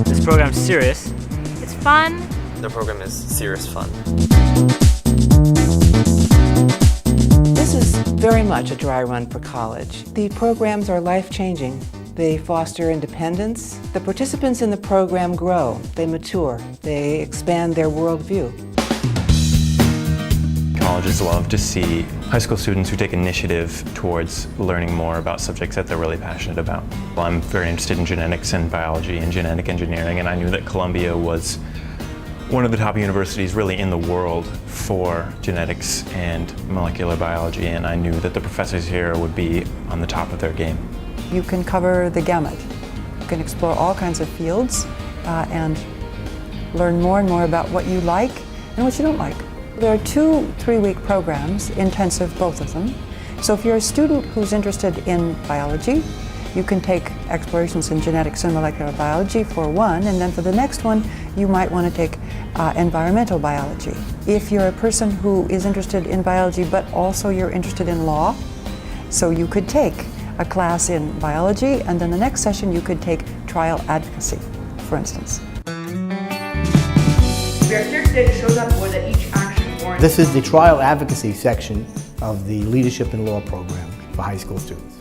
This program's serious. It's fun. The program is serious fun. This is very much a dry run for college. The programs are life-changing. They foster independence. The participants in the program grow, they mature, they expand their worldview. Colleges love to see high school students who take initiative towards learning more about subjects that they're really passionate about. Well, I'm very interested in genetics and biology and genetic engineering, and I knew that Columbia was one of the top universities really in the world for genetics and molecular biology, and I knew that the professors here would be on the top of their game. You can cover the gamut. You can explore all kinds of fields and learn more and more about what you like and what you don't like. There are 2 3-week programs, intensive both of them. So if you're a student who's interested in biology, you can take explorations in genetics and molecular biology for one, and then for the next one, you might want to take environmental biology. If you're a person who is interested in biology, but also you're interested in law, so you could take a class in biology, and then the next session you could take trial advocacy, for instance. We are here today to show that boy that each action warrants. This is the trial advocacy section of the Leadership in Law program for high school students.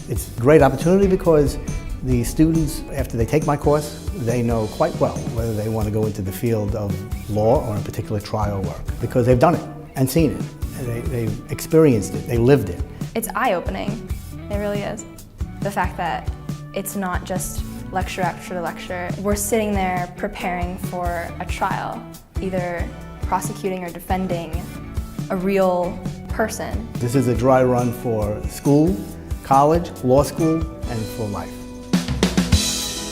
It's a great opportunity because the students, after they take my course, they know quite well whether they want to go into the field of law or in particular trial work, because they've done it and seen it, and they've experienced it, they lived it. It's eye-opening. It really is. The fact that it's not just lecture after lecture. We're sitting there preparing for a trial, either prosecuting or defending a real person. This is a dry run for school, college, law school, and for life.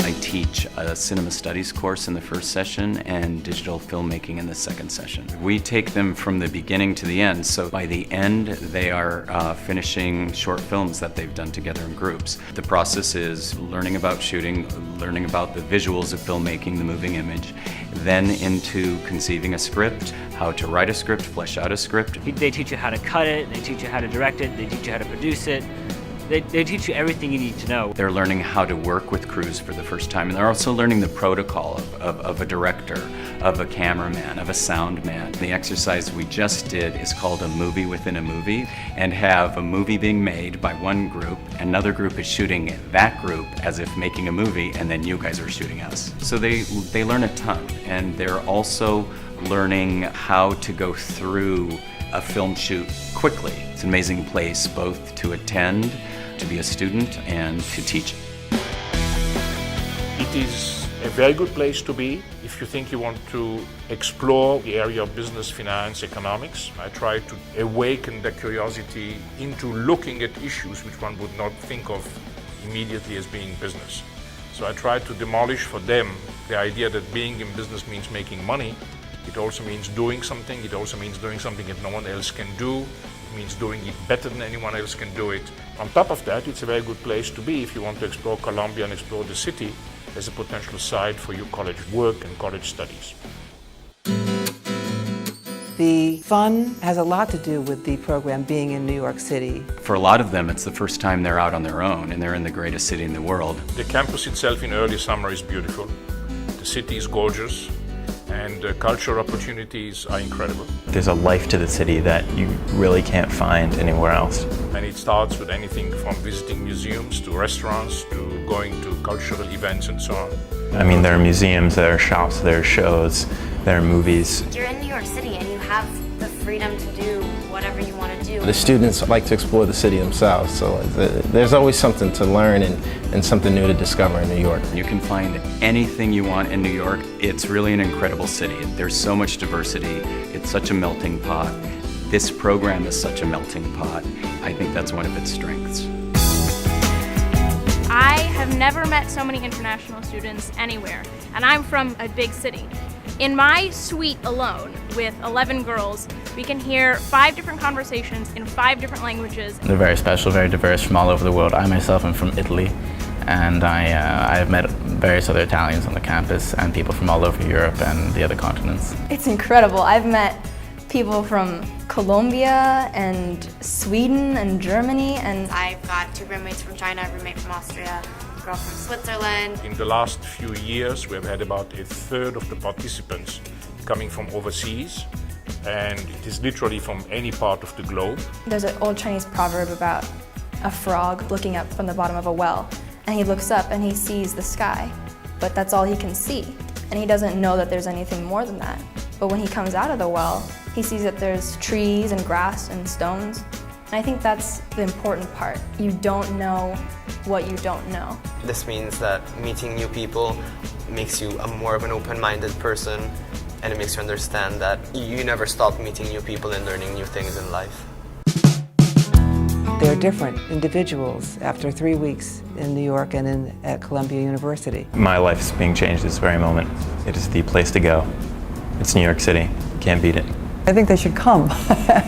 I teach a cinema studies course in the first session and digital filmmaking in the second session. We take them from the beginning to the end, so by the end they are finishing short films that they've done together in groups. The process is learning about shooting, learning about the visuals of filmmaking, the moving image, then into conceiving a script, how to write a script, flesh out a script. They teach you how to cut it, they teach you how to direct it, they teach you how to produce it. They teach you everything you need to know. They're learning how to work with crews for the first time, and they're also learning the protocol of a director, of a cameraman, of a sound man. The exercise we just did is called a movie within a movie, and have a movie being made by one group, another group is shooting that group as if making a movie, and then you guys are shooting us. So they learn a ton, and they're also learning how to go through a film shoot quickly. It's an amazing place both to attend, to be a student, and to teach. It is a very good place to be if you think you want to explore the area of business, finance, economics. I try to awaken their curiosity into looking at issues which one would not think of immediately as being business. So I try to demolish for them the idea that being in business means making money. It also means doing something. It also means doing something that no one else can do. It means doing it better than anyone else can do it. On top of that, it's a very good place to be if you want to explore Columbia and explore the city as a potential site for your college work and college studies. The fun has a lot to do with the program being in New York City. For a lot of them, it's the first time they're out on their own, and they're in the greatest city in the world. The campus itself in early summer is beautiful. The city is gorgeous, and the cultural opportunities are incredible. There's a life to the city that you really can't find anywhere else. And it starts with anything from visiting museums to restaurants to going to cultural events and so on. I mean, there are museums, there are shops, there are shows, there are movies. You're in New York City and you have the freedom to do whatever you want to do. The students like to explore the city themselves, so there's always something to learn and something new to discover in New York. You can find anything you want in New York. It's really an incredible city. There's so much diversity. It's such a melting pot. This program is such a melting pot. I think that's one of its strengths. I have never met so many international students anywhere, and I'm from a big city. In my suite alone, with 11 girls, we can hear 5 different conversations in 5 different languages. They're very special, very diverse, from all over the world. I myself am from Italy, and I've met various other Italians on the campus and people from all over Europe and the other continents. It's incredible. I've met people from Colombia and Sweden and Germany, and I've got 2 roommates from China, a roommate from Austria, a girl from Switzerland. In the last few years, we've had about a third of the participants coming from overseas, and it is literally from any part of the globe. There's an old Chinese proverb about a frog looking up from the bottom of a well, and he looks up and he sees the sky, but that's all he can see, and he doesn't know that there's anything more than that. But when he comes out of the well, he sees that there's trees and grass and stones, and I think that's the important part. You don't know what you don't know. This means that meeting new people makes you a more of an open-minded person, and it makes you understand that you never stop meeting new people and learning new things in life. They're different individuals after 3 weeks in New York and at Columbia University. My life is being changed this very moment. It is the place to go. It's New York City. Can't beat it. I think they should come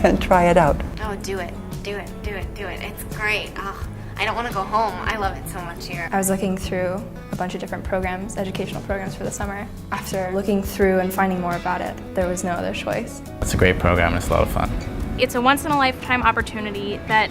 and try it out. Oh, do it, do it, do it, do it. It's great. Oh, I don't want to go home. I love it so much here. I was looking through a bunch of different programs, educational programs for the summer. After looking through and finding more about it, there was no other choice. It's a great program and it's a lot of fun. It's a once-in-a-lifetime opportunity that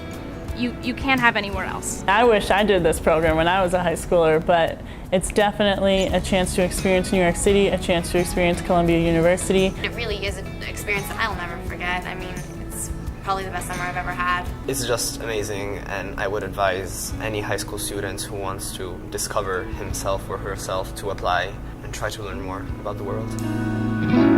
you can't have anywhere else. I wish I did this program when I was a high schooler, but it's definitely a chance to experience New York City, a chance to experience Columbia University. It really is an experience that I'll never forget. I mean, it's probably the best summer I've ever had. It's just amazing, and I would advise any high school student who wants to discover himself or herself to apply and try to learn more about the world.